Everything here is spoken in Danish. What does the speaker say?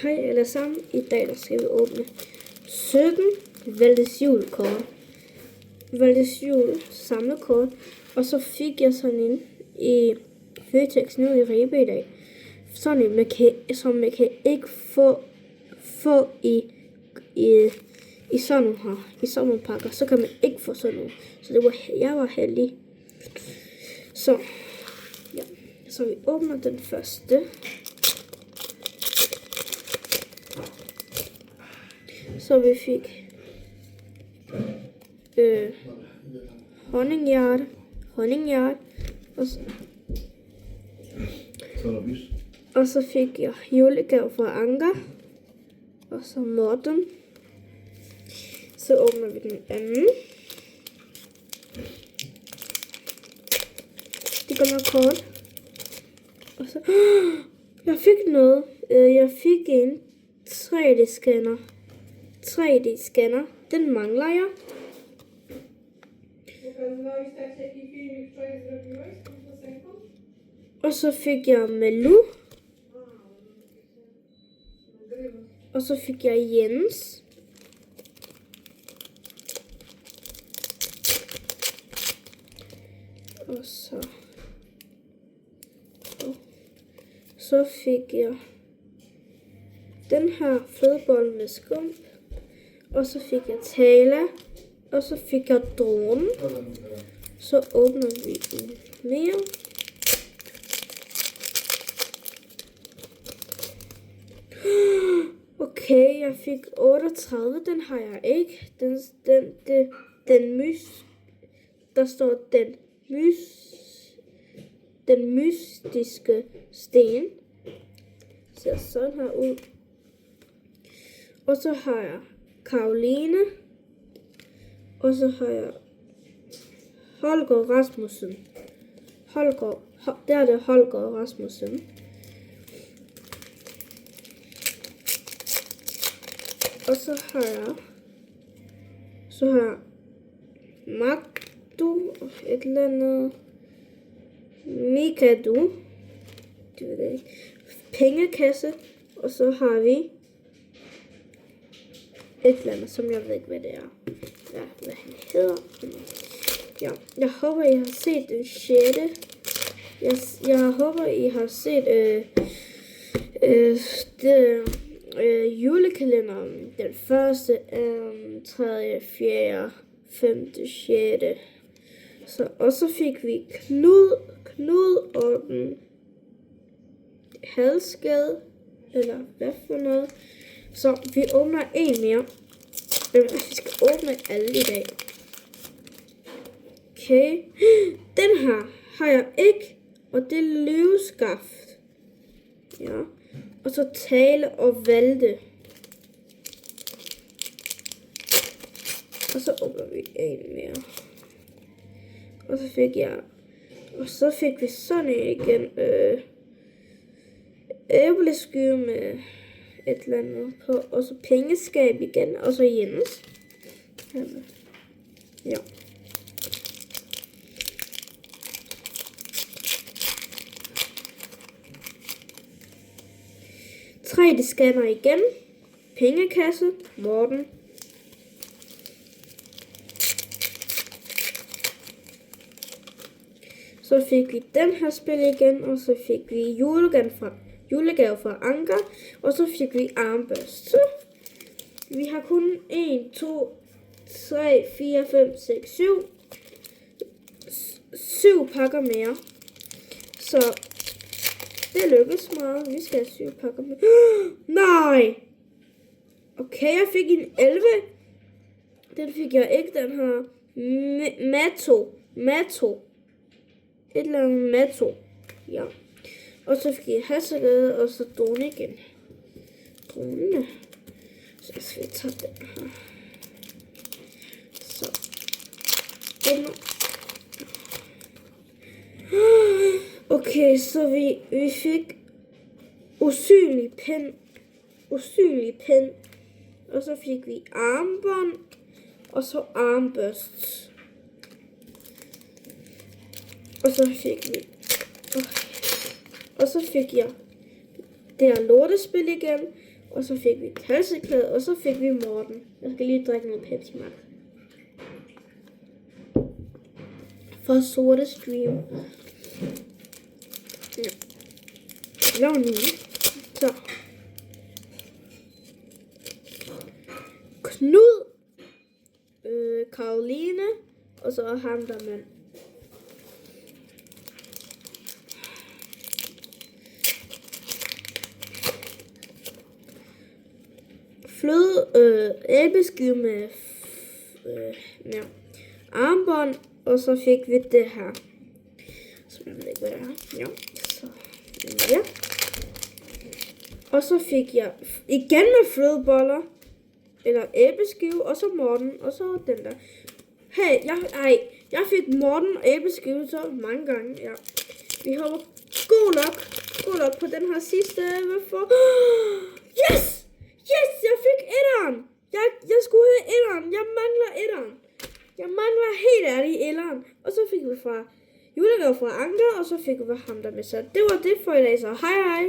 Hej alle sammen. I dag der skal vi åbne 17 Valdes julekort. Valdes jul samlekort. Og så fik jeg sådan en i Føtex nede i Ribe i dag. Sådan en, som man kan ikke få i sådan nogle her. I sådan nogle pakker. Så kan man ikke få sådan nogle. Så jeg var heldig. Så, ja. Så vi åbner den første. Så vi fik honninghjerte, og så fik jeg julegave fra Anker, og så Morten. Så åbner vi den anden. Det går nok kort. Og så, jeg fik noget. Jeg fik en 3D-scanner. 3D-scanner. Den mangler jeg. Og så fik jeg Malou. Og så fik jeg Jens. Og så fik jeg den her flødebolle med skump. Og så fik jeg Tala. Og så fik jeg dronen. Så åbner vi den mere. Okay, jeg fik 38. Den har jeg ikke. Der står den mystiske sten. Ser sådan her ud. Og så har jeg Karoline. Og så har jeg Holger Rasmussen. Der er det Holger Rasmussen. Og så har jeg Magdu og et eller andet Mikadu. Det ved jeg ikke. Pengekasse. Og så har vi et eller andet, som jeg ved ikke, hvad det er. Ja, hvad han hedder. Ja, jeg håber, I har set den 6. Jeg håber, I har set julekalenderen. Den 1., 3., 4., 5., 6. Og så fik vi Knud og den halskade. Eller hvad for noget. Så vi åbner en mere. Vi skal åbne alle i dag. Okay. Den her har jeg ikke. Og det er løveskaft. Ja. Og så Tale og Valde. Og så åbner vi en mere. Og så fik vi sådan en igen. Æbleskyr med et eller andet på. Og så pengeskab igen. Og så Jens. Ja. De scanner igen. Pengekasse. Morten. Så fik vi den her spil igen. Og så fik vi julegave fra Anker. Og så fik vi armbørst. Så vi har kun 1, 2, 3, 4, 5, 6, 7. 7 pakker mere. Så det lykkes meget. Vi skal have 7 pakker mere. Nej! Okay, jeg fik en 11. Den fik jeg ikke. Den her Mato. Et eller andet Mato. Ja. Og så fik jeg Hasselgade, og så drone igen. Drone. Så skal vi tage den her. Så. Okay, så vi fik usynlig pen. Og så fik vi armbånd. Og så armbørst. Og så fik vi Og så fik jeg det her lortespil igen. Og så fik vi Kalseklæde, og så fik vi Morten. Jeg skal lige drikke noget Pepsi Max. For sorte stream. Ja. Lav nu. Så. Knud. Karoline. Og så ham der mand. Fløde æbleskive med ja, armbånd, og så fik vi det her. Så jeg ved ikke, hvad det er. Ja, så ja. Og så fik jeg igen med flødeboller, eller æbleskive, og så Morten, og så den der. Hey, jeg fik Morten og æbleskive så mange gange, ja. Vi håber god luck på den her sidste, hvad for? Yes! Yes, jeg fik etteren! Jeg skulle have etteren. Jeg mangler etteren. Jeg mangler helt ærligt etteren. Og så fik vi fra julegave fra Anker, og så fik vi ham der med. Så det var det for i dag, så hej hej!